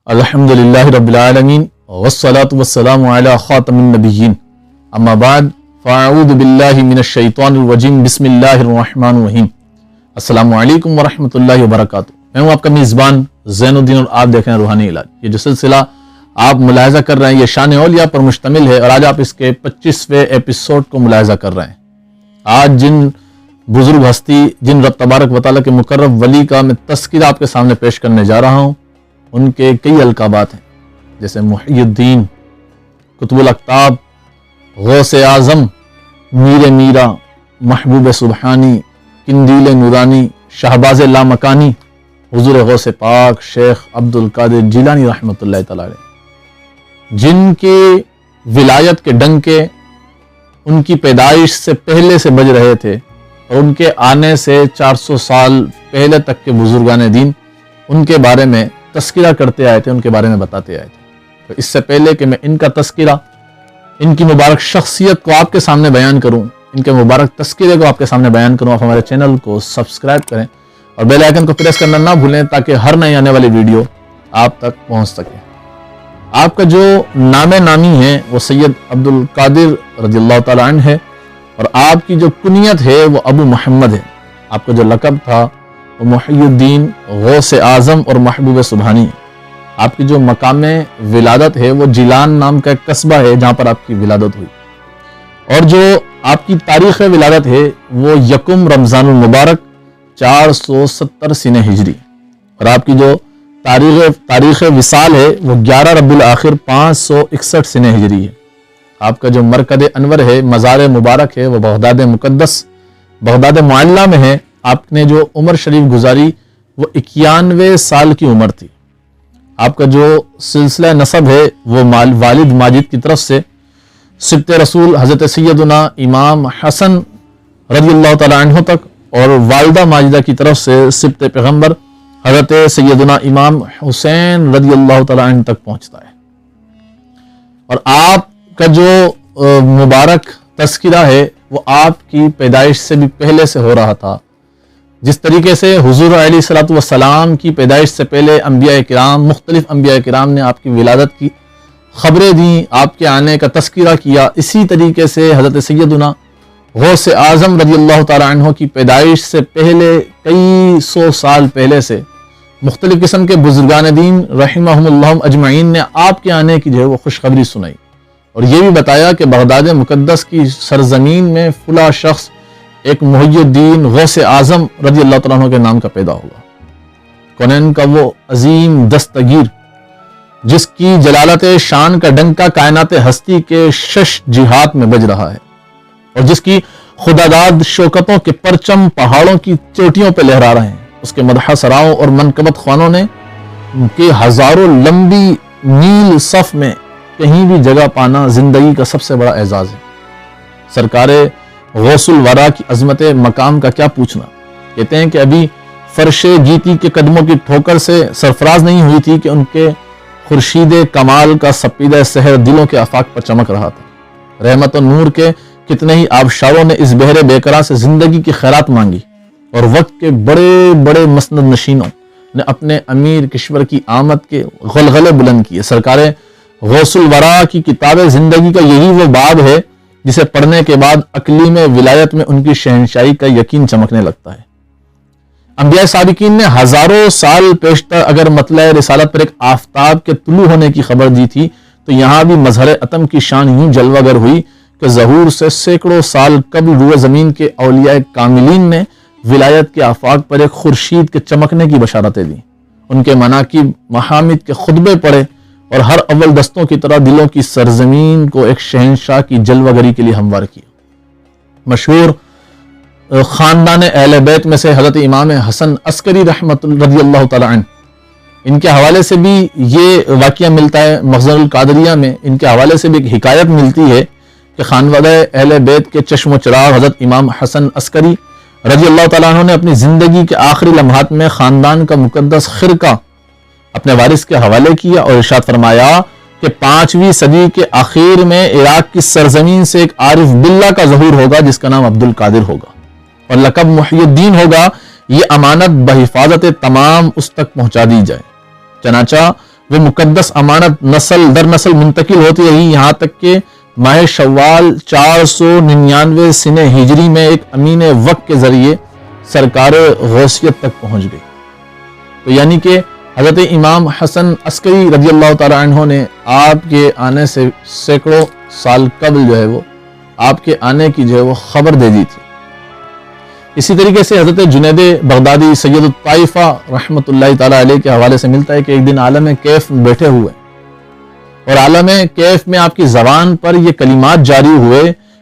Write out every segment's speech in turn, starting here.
الحمدللہ رب العالمین والصلاة والسلام علی خاتم النبیین اما بعد فاعوذ باللہ من الشیطان الرجیم بسم اللہ الرحمن الرحیم السلام علیکم ورحمۃ اللہ وبرکاتہ۔ میں ہوں آپ کا میزبان زین الدین اور آپ دیکھ رہے ہیں روحانی علاج۔ یہ جو سلسلہ آپ ملاحظہ کر رہے ہیں یہ شان اولیاء پر مشتمل ہے اور آج آپ اس کے 25ویں ایپیسوڈ کو ملاحظہ کر رہے ہیں۔ آج جن بزرگ ہستی جن رب تبارک و تعالیٰ کے مقرب ولی کا میں تذکرہ آپ کے سامنے پیش کرنے جا رہا ہوں، ان کے کئی القابات ہیں، جیسے محی الدین، قطب الاقطاب، غوث اعظم، میر میرا، محبوب سبحانی، قندیل نورانی، شہباز لامکانی، حضور غوث پاک شیخ عبد القادر جیلانی رحمۃ اللہ تعالی علیہ، جن کے ولایت کے ڈنکے ان کی پیدائش سے پہلے سے بج رہے تھے اور ان کے آنے سے 400 سال پہلے تک کے بزرگان دین ان کے بارے میں تذکرہ کرتے آئے تھے، ان کے بارے میں بتاتے آئے تھے۔ تو اس سے پہلے کہ میں ان کا تذکرہ، ان کی مبارک شخصیت کو آپ کے سامنے بیان کروں، ان کے مبارک تذکرے کو آپ کے سامنے بیان کروں، آپ ہمارے چینل کو سبسکرائب کریں اور بیل آئیکن کو پریس کرنا نہ بھولیں تاکہ ہر نئی آنے والی ویڈیو آپ تک پہنچ سکے۔ آپ کا جو نام نامی ہے وہ سید عبد القادر رضی اللہ تعالیٰ عنہ ہے اور آپ کی جو کنیت ہے وہ ابو محمد ہے۔ آپ کا جو لقب تھا وہ محی الدین، غوث اعظم اور محبوب سبحانی ہے۔ آپ کی جو مقام ولادت ہے وہ جیلان نام کا ایک قصبہ ہے جہاں پر آپ کی ولادت ہوئی، اور جو آپ کی تاریخ ولادت ہے وہ یکم رمضان المبارک 470 سنہ ہجری، اور آپ کی جو تاریخ وصال ہے وہ 11 ربیع الاخر 561 سنہ ہجری ہے۔ آپ کا جو مرکز انور ہے، مزار مبارک ہے، وہ بغداد مقدس بغداد معلیٰ میں ہے۔ آپ نے جو عمر شریف گزاری وہ 91 سال کی عمر تھی۔ آپ کا جو سلسلہ نسب ہے وہ والد ماجد کی طرف سے سبط رسول حضرت سیدنا امام حسن رضی اللہ تعالیٰ عنہ تک، اور والدہ ماجدہ کی طرف سے سبط پیغمبر حضرت سیدنا امام حسین رضی اللہ تعالیٰ عنہ تک پہنچتا ہے۔ اور آپ کا جو مبارک تذکرہ ہے وہ آپ کی پیدائش سے بھی پہلے سے ہو رہا تھا۔ جس طریقے سے حضور علیہ الصلوۃ والسلام کی پیدائش سے پہلے انبیاء کرام، مختلف انبیاء کرام نے آپ کی ولادت کی خبریں دیں، آپ کے آنے کا تذکرہ کیا، اسی طریقے سے حضرت سیدنا غوث اعظم رضی اللہ تعالیٰ عنہ کی پیدائش سے پہلے کئی سو سال پہلے سے مختلف قسم کے بزرگان دین رحمہم اللہ اجمعین نے آپ کے آنے کی جو ہے وہ خوشخبری سنائی، اور یہ بھی بتایا کہ بغداد مقدس کی سرزمین میں فلاں شخص ایک محی الدین غوث اعظم رضی اللہ تعالیٰ عنہ کے نام کا پیدا ہوگا۔ کونین کا وہ عظیم دستگیر جس کی جلالت شان کا ڈنکا کائنات ہستی کے 6 جہات میں بج رہا ہے، اور جس کی خداداد شوکتوں کے پرچم پہاڑوں کی چوٹیوں پہ لہرا رہے ہیں، اس کے مدح سراؤں اور منقبت خوانوں نے کہ ہزاروں لمبی میل صف میں کہیں بھی جگہ پانا زندگی کا سب سے بڑا اعزاز ہے۔ سرکار غوث الورا کی عظمت مقام کا کیا پوچھنا۔ کہتے ہیں کہ ابھی فرش گیتی کے قدموں کی ٹھوکر سے سرفراز نہیں ہوئی تھی کہ ان کے خورشید کمال کا سپیدہ سحر دلوں کے آفاق پر چمک رہا تھا۔ رحمت و نور کے کتنے ہی آبشاروں نے اس بحر بیکراں سے زندگی کی خیرات مانگی، اور وقت کے بڑے بڑے مسند نشینوں نے اپنے امیر کشور کی آمد کے غلغلے بلند کیے۔ سرکار غوث الورا کی کتاب زندگی کا یہی وہ باب ہے جسے پڑھنے کے بعد اقلیم ولایت میں ان کی شہنشاہی کا یقین چمکنے لگتا ہے۔ انبیاء سابقین نے ہزاروں سال پیشتر اگر مطلع رسالت پر ایک آفتاب کے طلوع ہونے کی خبر دی تھی، تو یہاں بھی مظہر اتم کی شان یوں جلوہ گر ہوئی کہ ظہور سے سینکڑوں سال قبل روئے زمین کے اولیاء کاملین نے ولایت کے آفاق پر ایک خورشید کے چمکنے کی بشارتیں دیں، ان کے مناقب محامد کے خطبے پڑھے، اور ہر اول دستوں کی طرح دلوں کی سرزمین کو ایک شہنشاہ کی جلوہ گری کے لیے ہموار کیا۔ مشہور خاندان اہل بیت میں سے حضرت امام حسن عسکری رضی اللہ تعالیٰ عنہ، ان کے حوالے سے بھی یہ واقعہ ملتا ہے۔ مخزن القادریہ میں ان کے حوالے سے بھی ایک حکایت ملتی ہے کہ خانوادہ اہل بیت کے چشم و چراغ حضرت امام حسن عسکری رضی اللہ تعالیٰ عنہ نے اپنی زندگی کے آخری لمحات میں خاندان کا مقدس خرقہ اپنے وارث کے حوالے کیا، اور ارشاد فرمایا کہ 5ویں صدی کے آخر میں عراق کی سرزمین سے ایک عارف باللہ کا ظہور ہوگا جس کا نام عبد القادر ہوگا، اور لقب محی الدین ہوگا۔ یہ امانت بحفاظت تمام اس تک پہنچا دی جائے۔ چنانچہ وہ مقدس امانت نسل در نسل منتقل ہوتی رہی، یہاں تک کہ ماہ شوال 499 سنہ ہجری میں ایک امین وقت کے ذریعے سرکار غوثیت تک پہنچ گئی۔ تو یعنی کہ حضرت امام حسن عسکری رضی اللہ تعالی عنہ نے آپ کے آنے سے سینکڑوں سال قبل جو ہے وہ آپ کے آنے کی جو ہے وہ خبر دے دی تھی۔ اسی طریقے سے حضرت جنید بغدادی سید الطائفہ رحمۃ اللہ تعالی علیہ کے حوالے سے ملتا ہے کہ ایک دن عالم کیف میں بیٹھے ہوئے اور عالم کیف میں آپ کی زبان پر یہ کلمات جاری ہوئے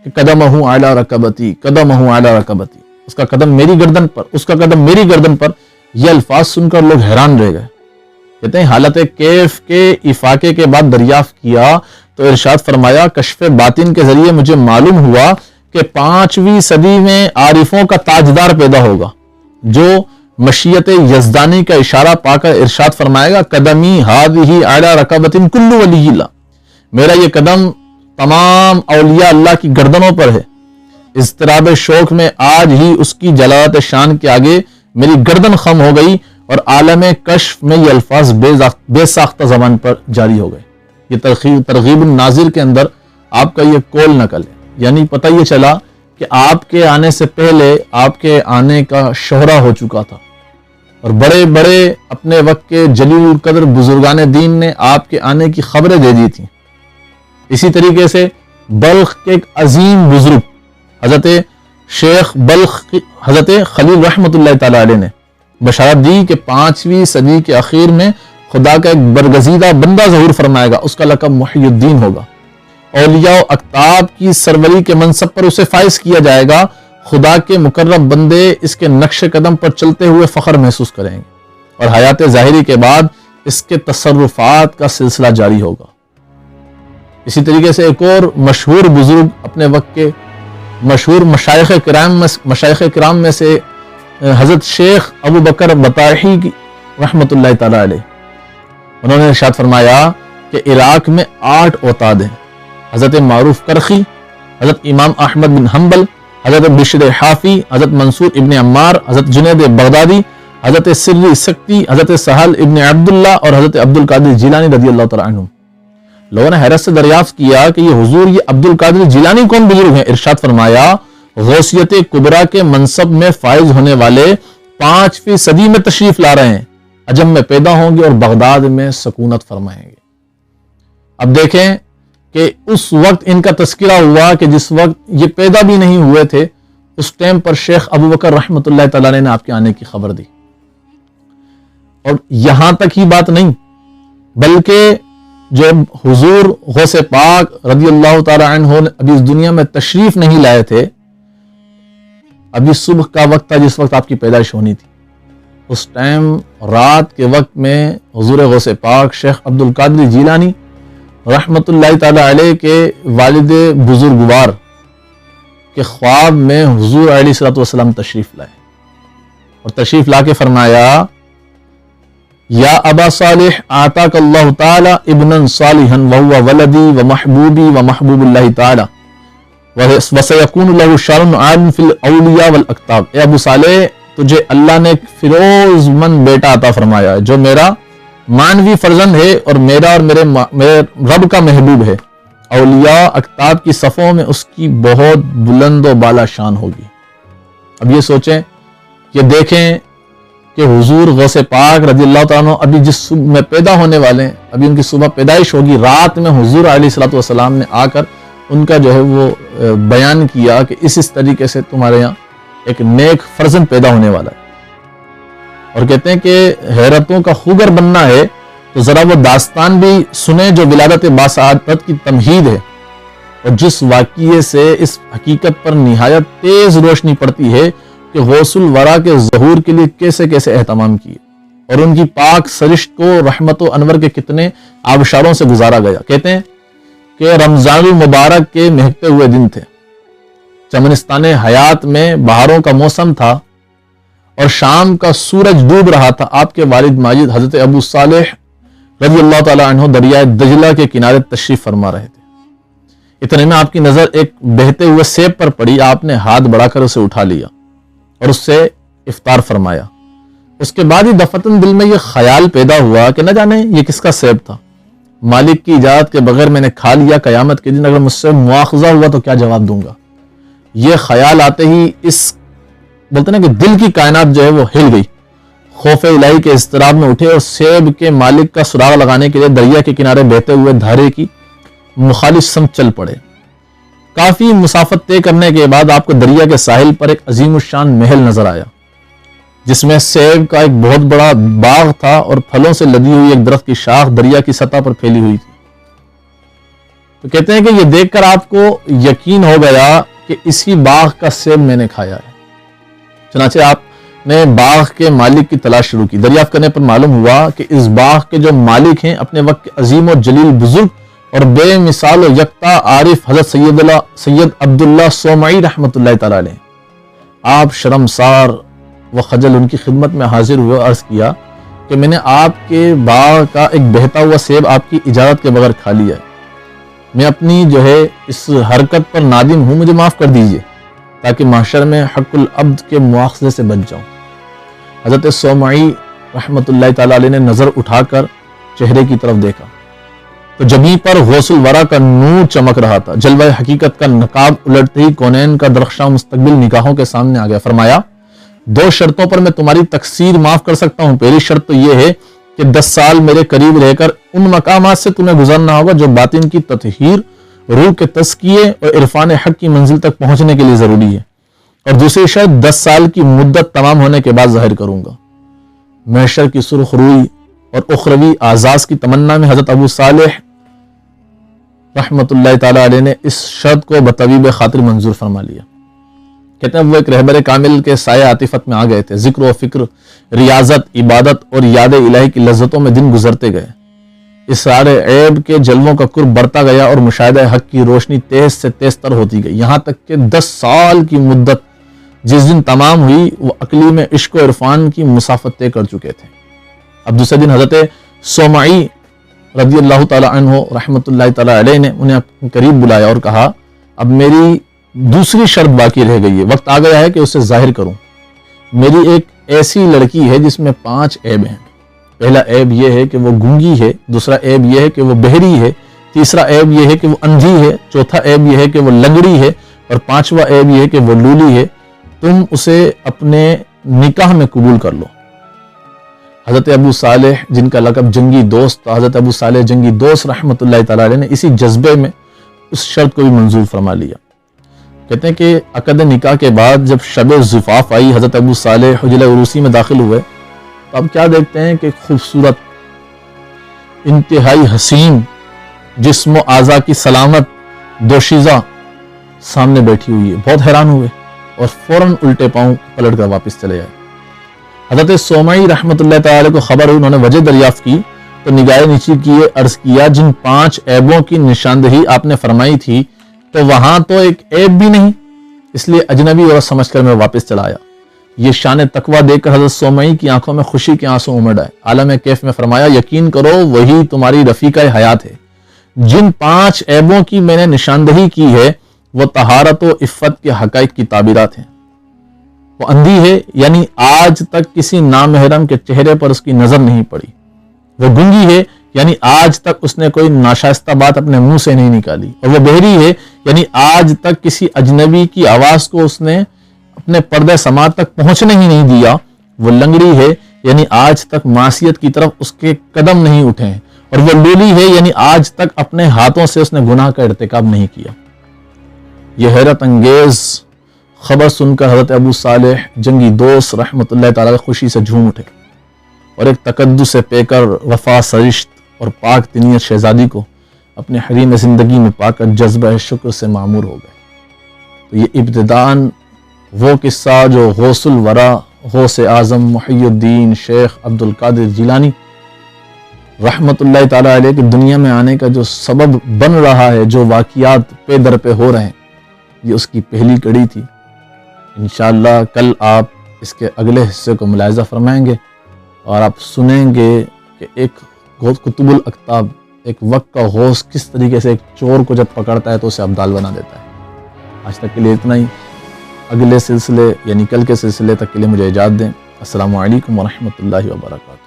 کہ قدمہ علی رکبتی، قدمہ علی رکبتی، اس کا قدم میری گردن پر، اس کا قدم میری گردن پر۔ یہ الفاظ سن کر لوگ حیران رہ گئے۔ کہتے ہیں حالت کیف کے افاقے کے بعد دریافت کیا تو ارشاد فرمایا کشف باطن کے ذریعے مجھے معلوم ہوا کہ 5ویں صدی میں عارفوں کا تاجدار پیدا ہوگا جو مشیت یزدانی کا اشارہ پا کر ارشاد فرمائے گا قدمی ہذہ علی رکبۃ کل ولی اللہ، میرا یہ قدم تمام اولیاء اللہ کی گردنوں پر ہے۔ اضطراب شوق میں آج ہی اس کی جلالت شان کے آگے میری گردن خم ہو گئی اور عالم کشف میں یہ الفاظ بے ساختہ زبان پر جاری ہو گئے۔ یہ ترغیب الناظر کے اندر آپ کا یہ قول نقل ہے، یعنی پتہ یہ چلا کہ آپ کے آنے سے پہلے آپ کے آنے کا شہرہ ہو چکا تھا اور بڑے بڑے اپنے وقت کے جلیل القدر بزرگان دین نے آپ کے آنے کی خبریں دے دی تھیں۔ اسی طریقے سے بلخ کے ایک عظیم بزرگ حضرت شیخ بلخ حضرت خلیل رحمۃ اللہ تعالی علیہ نے بشارت دی کہ 5ویں صدی کے اخیر میں خدا کا ایک برگزیدہ بندہ ظہور فرمائے گا، اس کا لقب محی الدین ہوگا۔ اولیاء و اقطاب کی سروری کے منصب پر اسے فائز کیا جائے گا، خدا کے مقرب بندے اس کے نقش قدم پر چلتے ہوئے فخر محسوس کریں گے اور حیات ظاہری کے بعد اس کے تصرفات کا سلسلہ جاری ہوگا۔ اسی طریقے سے ایک اور مشہور بزرگ اپنے وقت کے مشہور مشائخ کرام میں سے حضرت شیخ ابو بکر بطاحی رحمۃ اللہ تعالی علیہ، انہوں نے ارشاد فرمایا کہ عراق میں 8 اوتاد ہیں، حضرت معروف کرخی، حضرت امام احمد بن حنبل، حضرت بشر حافی، حضرت منصور ابن عمار، حضرت جنید بغدادی، حضرت سری سکتی، حضرت سہل ابن عبداللہ اور حضرت عبد القادر جیلانی رضی اللہ تعالی عنہ۔ لوگوں نے حیرت سے دریافت کیا کہ یہ حضور یہ عبد القادر جیلانی کون بزرگ ہیں؟ ارشاد فرمایا غوثیت کبریٰ کے منصب میں فائز ہونے والے 5ویں صدی میں تشریف لا رہے ہیں، عجم میں پیدا ہوں گے اور بغداد میں سکونت فرمائیں گے۔ اب دیکھیں کہ اس وقت ان کا تذکرہ ہوا کہ جس وقت یہ پیدا بھی نہیں ہوئے تھے، اس ٹائم پر شیخ ابو بکر رحمۃ اللہ تعالی علیہ نے آپ کے آنے کی خبر دی۔ اور یہاں تک ہی بات نہیں، بلکہ جب حضور غوث پاک رضی اللہ تعالی عنہ ابھی اس دنیا میں تشریف نہیں لائے تھے، ابھی صبح کا وقت تھا جس وقت آپ کی پیدائش ہونی تھی، اس ٹائم رات کے وقت میں حضور غوث پاک شیخ عبد القادر جیلانی رحمت اللہ تعالی علیہ کے والد بزرگوار کے خواب میں حضور علیہ الصلوۃ والسلام تشریف لائے اور تشریف لا کے فرمایا یا ابا صالح آتاک اللہ تعالی ابنا صالحا وهو ولدی ومحبوبی ومحبوب اللہ تعالی وسیکون له شان عالم فی الاولیاء والاقطاب۔ اے ابو صالح، تجھے اللہ نے ایک فیروز مند بیٹا عطا فرمایا جو میرا مانوی فرزند ہے اور میرا اور میرے رب کا محبوب ہے، اولیاء اقطاب کی صفوں میں اس کی بہت بلند و بالا شان ہوگی۔ اب یہ سوچیں، یہ دیکھیں کہ حضور غوث پاک رضی اللہ تعالیٰ عنہ ابھی جس صبح میں پیدا ہونے والے ہیں، ابھی ان کی صبح پیدائش ہوگی، رات میں حضور علیہ الصلوۃ والسلام نے آ کر ان کا جو ہے وہ بیان کیا کہ اس طریقے سے تمہارے یہاں ایک نیک فرزند پیدا ہونے والا ہے۔ اور کہتے ہیں کہ حیرتوں کا خوگر بننا ہے تو ذرا وہ داستان بھی سنیں جو ولادت باسعادت کی تمہید ہے، اور جس واقعے سے اس حقیقت پر نہایت تیز روشنی پڑتی ہے کہ غوث الورا کے ظہور کے لیے کیسے کیسے اہتمام کیے اور ان کی پاک سرشت کو رحمت و انور کے کتنے آبشاروں سے گزارا گیا۔ کہتے ہیں کہ رمضان المبارک کے مہکتے ہوئے دن تھے، چمنستان حیات میں بہاروں کا موسم تھا اور شام کا سورج ڈوب رہا تھا۔ آپ کے والد ماجد حضرت ابو صالح رضی اللہ تعالی عنہ دریائے دجلہ کے کنارے تشریف فرما رہے تھے۔ اتنے میں آپ کی نظر ایک بہتے ہوئے سیب پر پڑی، آپ نے ہاتھ بڑھا کر اسے اٹھا لیا اور اس سے افطار فرمایا۔ اس کے بعد ہی دفتن دل میں یہ خیال پیدا ہوا کہ نہ جانے یہ کس کا سیب تھا، مالک کی اجازت کے بغیر میں نے کھا لیا، قیامت کے دن اگر مجھ سے مواخذہ ہوا تو کیا جواب دوں گا۔ یہ خیال آتے ہی اس بولتے ہیں کہ دل کی کائنات جو ہے وہ ہل گئی، خوف الہی کے اضطراب میں اٹھے اور سیب کے مالک کا سراغ لگانے کے لیے دریا کے کنارے بہتے ہوئے دھارے کی مخالف سمت چل پڑے۔ کافی مسافت طے کرنے کے بعد آپ کو دریا کے ساحل پر ایک عظیم الشان محل نظر آیا، جس میں سیب کا ایک بہت بڑا باغ تھا اور پھلوں سے لدی ہوئی ایک درخت کی شاخ دریا کی سطح پر پھیلی ہوئی تھی۔ تو کہتے ہیں کہ یہ دیکھ کر آپ کو یقین ہو گیا کہ اسی باغ کا سیب میں نے کھایا ہے۔ چنانچہ آپ نے باغ کے مالک کی تلاش شروع کی۔ دریافت کرنے پر معلوم ہوا کہ اس باغ کے جو مالک ہیں اپنے وقت کے عظیم و جلیل بزرگ اور بے مثال و یکتا عارف حضرت سید عبداللہ سومعی رحمۃ اللہ تعالی علیہ۔ آپ شرمسار و خجل ان کی خدمت میں حاضر ہوئے اور عرض کیا کہ میں نے آپ کے باغ کا ایک بہتا ہوا سیب آپ کی اجازت کے بغیر کھا لیا ہے، میں اپنی جو ہے اس حرکت پر نادم ہوں، مجھے معاف کر دیجئے تاکہ محشر میں حق العبد کے مواخذے سے بچ جاؤں۔ حضرت سومعی رحمۃ اللہ تعالی علیہ نے نظر اٹھا کر چہرے کی طرف دیکھا تو جبیں پر غوث الورا کا نور چمک رہا تھا۔ جلوہ حقیقت کا نقاب الٹتے ہی کونین کا درخشاں مستقبل نگاہوں کے سامنے آ گیا۔ فرمایا 2 شرطوں پر میں تمہاری تقصیر معاف کر سکتا ہوں۔ پہلی شرط تو یہ ہے کہ 10 سال میرے قریب رہ کر ان مقامات سے تمہیں گزرنا ہوگا جو باطن کی تطہیر، روح کے تزکیے اور عرفان حق کی منزل تک پہنچنے کے لیے ضروری ہے، اور دوسری شرط 10 سال کی مدت تمام ہونے کے بعد ظاہر کروں گا۔ محشر کی سرخ روئی اور اخروی اعزاز کی تمنا میں حضرت ابو صالح رحمۃ اللہ تعالی علیہ نے اس شرط کو بطبیب خاطر منظور فرما لیا۔ کہتے ہیں وہ ایک رہبر کامل کے سایہ عاطفت میں آ گئے تھے۔ ذکر و فکر، ریاضت، عبادت اور یاد الہی کی لذتوں میں دن گزرتے گئے۔ اسرار عیب کے جلووں کا قرب بڑھتا گیا اور مشاہدہ حق کی روشنی تیز سے تیز تر ہوتی گئی، یہاں تک کہ 10 سال کی مدت جس دن تمام ہوئی وہ عقلی میں عشق و عرفان کی مسافت طے کر چکے تھے۔ اب دوسرے دن حضرت سومعی رضی اللہ تعالی عنہ رحمۃ اللہ تعالی علیہ نے انہیں اپنے قریب بلایا اور کہا اب میری دوسری شرط باقی رہ گئی ہے، وقت آ گیا ہے کہ اسے ظاہر کروں۔ میری ایک ایسی لڑکی ہے جس میں 5 عیب ہیں۔ پہلا عیب یہ ہے کہ وہ گونگی ہے، دوسرا عیب یہ ہے کہ وہ بہری ہے، تیسرا عیب یہ ہے کہ وہ اندھی ہے، چوتھا عیب یہ ہے کہ وہ لنگڑی ہے، اور 5واں عیب یہ ہے کہ وہ لولی ہے۔ تم اسے اپنے نکاح میں قبول کر لو۔ حضرت ابو صالح جن کا لقب جنگی دوست تھا، حضرت ابو صالح جنگی دوست رحمۃ اللہ تعالی علیہ نے اسی جذبے میں اس شرط کو بھی منظور فرما لیا۔ کہتے ہیں کہ عقد نکاح کے بعد جب شب زفاف آئی، حضرت ابو صالح حجرہ عروسی میں داخل ہوئے تو اب کیا دیکھتے ہیں کہ خوبصورت، انتہائی حسین، جسم و اعضاء کی سلامت دوشیزہ سامنے بیٹھی ہوئی ہے۔ بہت حیران ہوئے اور فوراً الٹے پاؤں پلٹ کر واپس چلے آئے۔ حضرت سومعی رحمۃ اللہ تعالی کو خبر ہوئی، انہوں نے وجہ دریافت کی تو نگاہیں نیچی کیے عرض کیا جن 5 عیبوں کی نشاندہی آپ نے فرمائی تھی تو وہاں تو ایک عیب بھی نہیں، اس لیے اجنبی عورت سمجھ کر میں واپس چلا آیا۔ یہ شان تقویٰ دیکھ کر حضرت سومعی کی آنکھوں میں خوشی کے آنسو امڑ آئے۔ عالم کیف میں فرمایا یقین کرو وہی تمہاری رفیقہ حیات ہے۔ جن 5 عیبوں کی میں نے نشاندہی کی ہے وہ طہارت و عفت کے حقائق کی تعبیرات ہیں۔ وہ اندھی ہے، یعنی آج تک کسی نامحرم کے چہرے پر اس کی نظر نہیں پڑی۔ وہ گونگی ہے، یعنی آج تک اس نے کوئی ناشائستہ بات اپنے منہ سے نہیں نکالی۔ اور وہ بہری ہے، یعنی آج تک کسی اجنبی کی آواز کو اس نے اپنے پردہ سماعت تک پہنچنے ہی نہیں دیا۔ وہ لنگڑی ہے، یعنی آج تک معصیت کی طرف اس کے قدم نہیں اٹھے ہیں۔ اور وہ لولی ہے، یعنی آج تک اپنے ہاتھوں سے اس نے گناہ کا ارتکاب نہیں کیا۔ یہ حیرت انگیز خبر سن کر حضرت ابو صالح جنگی دوست رحمۃ اللہ تعالی خوشی سے جھوم اٹھے اور ایک تقدس سے پیکر وفا سرشت اور پاک تنیت شہزادی کو اپنے حریم زندگی میں پا کر جذبہ شکر سے معمور ہو گئے۔ تو یہ ابتداءً وہ قصہ جو غوث الورا غوث اعظم محی الدین شیخ عبد القادر جیلانی رحمۃ اللہ تعالی علیہ کی دنیا میں آنے کا جو سبب بن رہا ہے، جو واقعات پہ در پہ ہو رہے ہیں، یہ اس کی پہلی کڑی تھی۔ انشاءاللہ کل آپ اس کے اگلے حصے کو ملاحظہ فرمائیں گے اور آپ سنیں گے کہ ایک قطب الاقطاب، ایک وقت کا غوث کس طریقے سے ایک چور کو جب پکڑتا ہے تو اسے ابدال بنا دیتا ہے۔ آج تک کے لیے اتنا ہی، اگلے سلسلے یعنی کل کے سلسلے تک کے لیے مجھے اجازت دیں۔ السلام علیکم ورحمۃ اللہ وبرکاتہ.